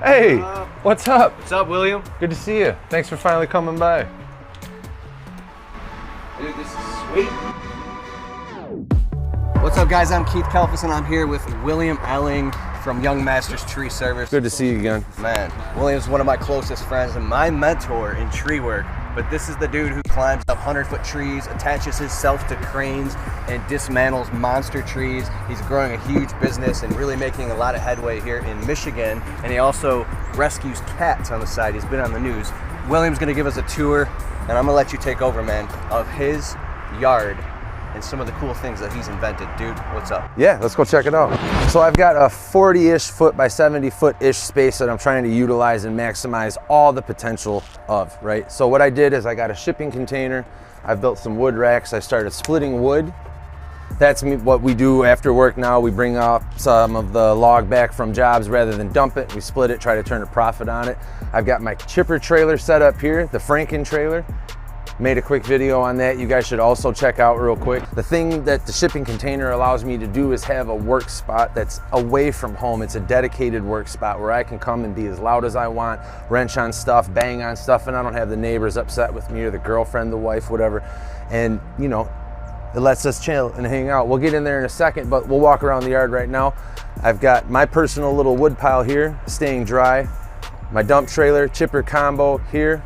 Hey, what's up? What's up, William? Good to see you. Thanks for finally coming by. Dude, this is sweet. What's up, guys? I'm Keith Kalfas, and I'm here with William Elling from Young Masters Tree Service. Good to see you again. Man, William's one of my closest friends and my mentor in tree work. But this is the dude who climbs up 100-foot trees, attaches himself to cranes, and dismantles monster trees. He's growing a huge business and really making a lot of headway here in Michigan. And he also rescues cats on the side. He's been on the news. William's gonna give us a tour, and I'm gonna let you take over, man, of his yard and some of the cool things that he's invented. Dude, what's up? Yeah, let's go check it out. So I've got a 40-ish foot by 70-foot-ish space that I'm trying to utilize and maximize all the potential of, right? So what I did is I got a shipping container. I've built some wood racks. I started splitting wood. That's what we do after work now. We bring up some of the log back from jobs rather than dump it. We split it, try to turn a profit on it. I've got my chipper trailer set up here, the Franken trailer. Made a quick video on that. You guys should also check out real quick. The thing that the shipping container allows me to do is have a work spot that's away from home. It's a dedicated work spot where I can come and be as loud as I want, wrench on stuff, bang on stuff, and I don't have the neighbors upset with me or the girlfriend, the wife, whatever. And you know, it lets us chill and hang out. We'll get in there in a second, but we'll walk around the yard right now. I've got my personal little wood pile here, staying dry. My dump trailer, chipper combo here.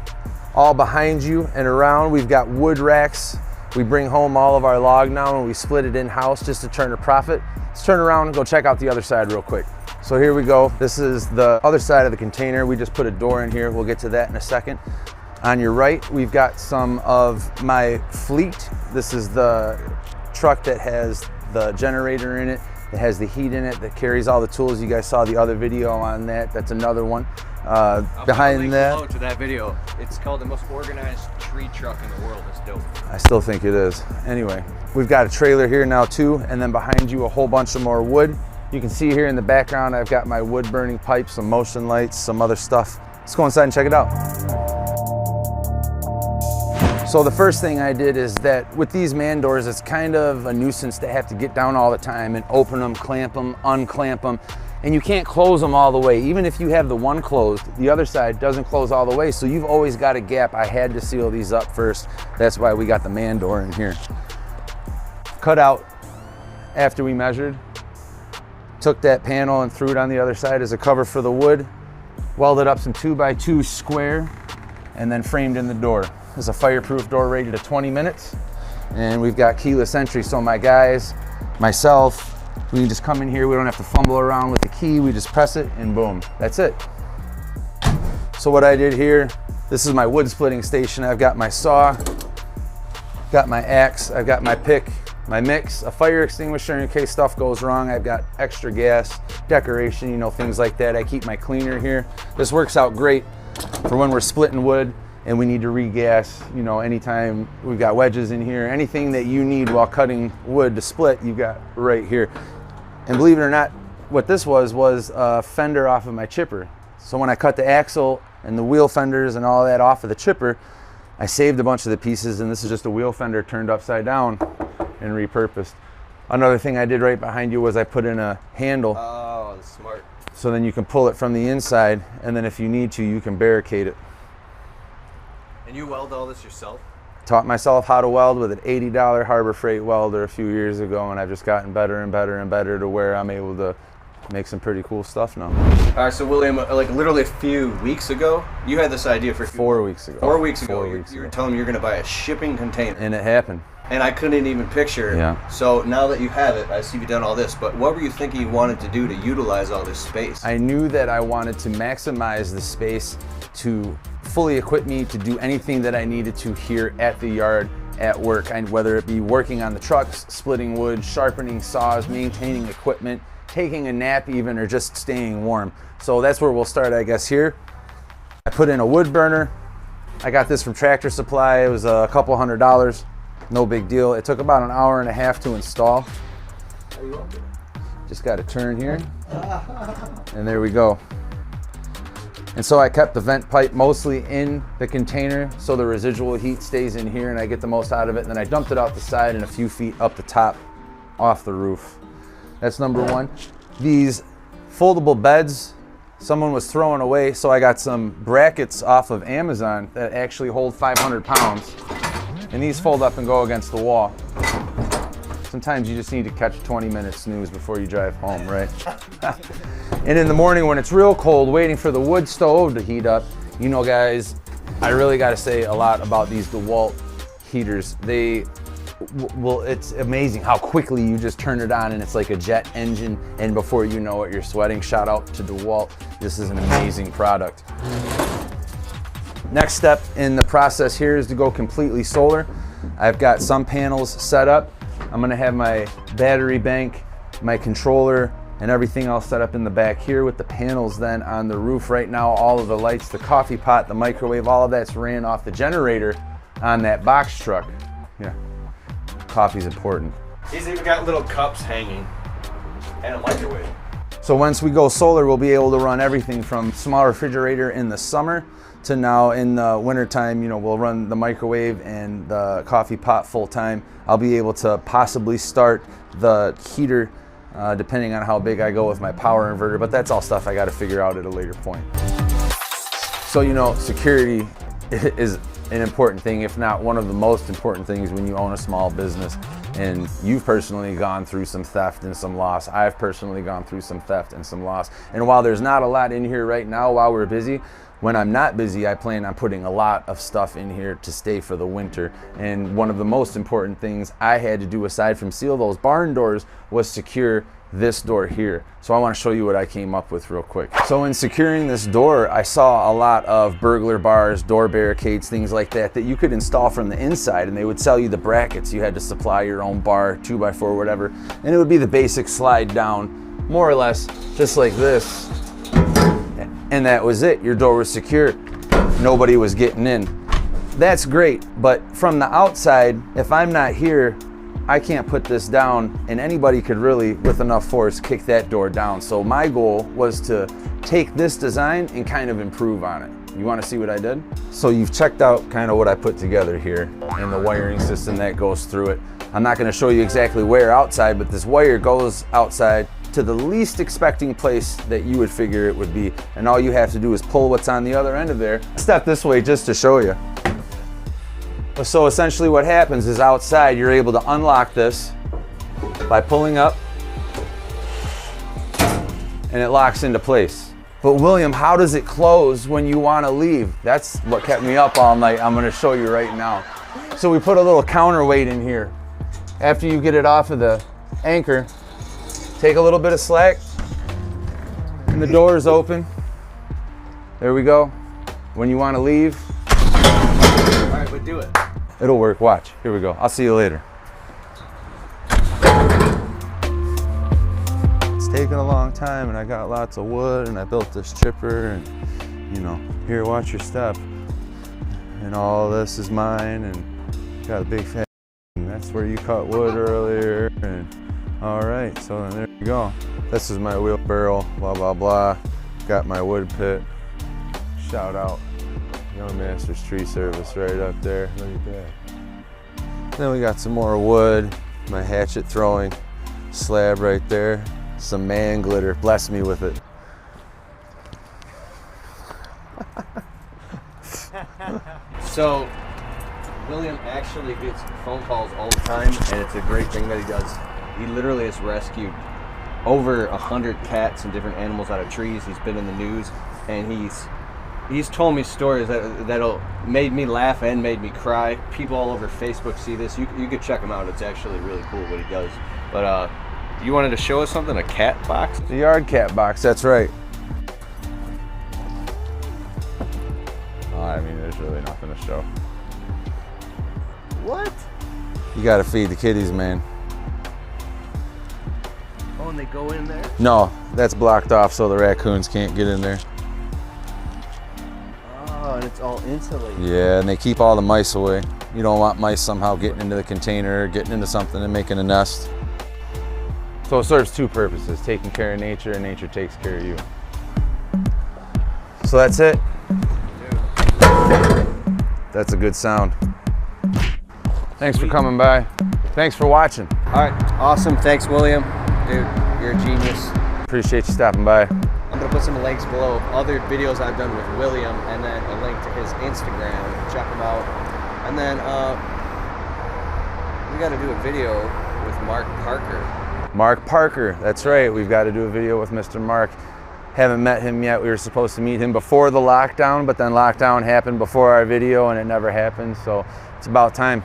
All behind you and around, we've got wood racks. We bring home all of our log now and we split it in-house just to turn a profit. Let's turn around and go check out the other side real quick. So here we go. This is the other side of the container. We just put a door in here. We'll get to that in a second. On your right, we've got some of my fleet. This is the truck that has the generator in it. It has the heat in it that carries all the tools. You guys saw the other video on that. That's another one. Behind that, to that video, it's called the most organized tree truck in the world. It's dope. I still think it is. Anyway, we've got a trailer here now too, and then behind you a whole bunch of more wood. You can see here in the background I've got my wood burning pipes, some motion lights, some other stuff. Let's go inside and check it out. So the first thing I did is that with these man doors, it's kind of a nuisance to have to get down all the time and open them, clamp them, unclamp them. And you can't close them all the way. Even if you have the one closed, the other side doesn't close all the way. So you've always got a gap. I had to seal these up first. That's why we got the man door in here. Cut out after we measured. Took that panel and threw it on the other side as a cover for the wood. Welded up some 2x2 square and then framed in the door. It's a fireproof door rated at 20 minutes. And we've got keyless entry. So my guys, myself, we can just come in here. We don't have to fumble around with the key. We just press it and boom, that's it. So what I did here, this is my wood splitting station. I've got my saw, got my axe, I've got my pick, my mix, a fire extinguisher in case stuff goes wrong. I've got extra gas, decoration, you know, things like that. I keep my cleaner here. This works out great for when we're splitting wood and we need to regas, you know, anytime we've got wedges in here, anything that you need while cutting wood to split, you've got right here. And believe it or not, what this was a fender off of my chipper. So when I cut the axle and the wheel fenders and all that off of the chipper, I saved a bunch of the pieces, and this is just a wheel fender turned upside down and repurposed. Another thing I did right behind you was I put in a handle. Oh, that's smart. So then you can pull it from the inside, and then if you need to, you can barricade it. And you weld all this yourself? Taught myself how to weld with an $80 Harbor Freight welder a few years ago, and I've just gotten better and better and better to where I'm able to make some pretty cool stuff now. All right, so William, like literally a few weeks ago, you had this idea for 4 weeks ago. 4 weeks ago, you were telling me you're going to buy a shipping container. And it happened. And I couldn't even picture. Yeah. So now that you have it, I see you've done all this, but what were you thinking you wanted to do to utilize all this space? I knew that I wanted to maximize the space to fully equip me to do anything that I needed to here at the yard, at work, and whether it be working on the trucks, splitting wood, sharpening saws, maintaining equipment, taking a nap even, or just staying warm. So that's where we'll start, I guess, here. I put in a wood burner. I got this from Tractor Supply. It was a couple $100, no big deal. It took about an hour and a half to install. Just got to turn here, and there we go. And so I kept the vent pipe mostly in the container so the residual heat stays in here and I get the most out of it. And then I dumped it out the side and a few feet up the top off the roof. That's number one. These foldable beds someone was throwing away, so I got some brackets off of Amazon that actually hold 500 pounds. And these fold up and go against the wall. Sometimes you just need to catch a 20-minute snooze before you drive home, right? And in the morning when it's real cold, waiting for the wood stove to heat up, you know guys, I really gotta say a lot about these DeWalt heaters. It's amazing how quickly you just turn it on and it's like a jet engine, and before you know it, you're sweating. Shout out to DeWalt. This is an amazing product. Next step in the process here is to go completely solar. I've got some panels set up. I'm gonna have my battery bank, my controller, and everything else set up in the back here with the panels then on the roof. Right now, all of the lights, the coffee pot, the microwave, all of that's ran off the generator on that box truck. Yeah, coffee's important. He's even got little cups hanging and a microwave. So once we go solar, we'll be able to run everything from small refrigerator in the summer to now in the wintertime, you know, we'll run the microwave and the coffee pot full time. I'll be able to possibly start the heater depending on how big I go with my power inverter, but that's all stuff I got to figure out at a later point. So, you know, security is an important thing, if not one of the most important things when you own a small business. And you've personally gone through some theft and some loss. I've personally gone through some theft and some loss. And while there's not a lot in here right now while we're busy, when I'm not busy, I plan on putting a lot of stuff in here to stay for the winter. And one of the most important things I had to do, aside from seal those barn doors, was secure this door here. So I want to show you what I came up with real quick. So in securing this door, I saw a lot of burglar bars, door barricades, things like that you could install from the inside, and they would sell you the brackets. You had to supply your own bar, 2x4, whatever, and it would be the basic slide down, more or less, just like this. And that was it. Your door was secure. Nobody was getting in. That's great, but from the outside, if I'm not here, I can't put this down, and anybody could really, with enough force, kick that door down. So my goal was to take this design and kind of improve on it. You want to see what I did? So you've checked out kind of what I put together here and the wiring system that goes through it. I'm not going to show you exactly where outside, but this wire goes outside to the least expecting place that you would figure it would be. And all you have to do is pull what's on the other end of there. Step this way just to show you. So essentially what happens is outside you're able to unlock this by pulling up and it locks into place. But William, how does it close when you want to leave? That's what kept me up all night. I'm going to show you right now. So we put a little counterweight in here. After you get it off of the anchor, take a little bit of slack and the door is open. There we go. When you want to leave. All right, but do it. It'll work, watch. Here we go. I'll see you later. It's taken a long time and I got lots of wood and I built this chipper and, you know, here, watch your step. And all this is mine and got a big fan. And that's where you cut wood earlier. And all right, so then there you go. This is my wheelbarrow, blah, blah, blah. Got my wood pit. Shout out. Young Masters Tree Service right up there. Look at that. Then we got some more wood, my hatchet throwing slab right there, some man glitter. Bless me with it. So, William actually gets phone calls all the time, and it's a great thing that he does. He literally has rescued over 100 cats and different animals out of trees. He's been in the news, and he's told me stories that'll made me laugh and made me cry. People all over Facebook see this. You could check him out. It's actually really cool what he does. But you wanted to show us something, a cat box? The yard cat box, that's right. I mean, there's really nothing to show. What? You gotta feed the kitties, man. Oh, and they go in there? No, that's blocked off so the raccoons can't get in there. Oh, and it's all insulated. Yeah, and they keep all the mice away. You don't want mice somehow getting into the container, getting into something and making a nest. So it serves two purposes, taking care of nature and nature takes care of you. So that's it. That's a good sound. Thanks for coming by. Thanks for watching. All right, awesome. Thanks, William. Dude, you're a genius. Appreciate you stopping by. I'm gonna put some links below of other videos I've done with William, and then a link to his Instagram. Check him out. And then we got to do a video with Mark Parker. Mark Parker, that's right. We've got to do a video with Mr. Mark. Haven't met him yet. We were supposed to meet him before the lockdown, but then lockdown happened before our video and it never happened. So it's about time.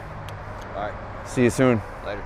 All right. See you soon. Later.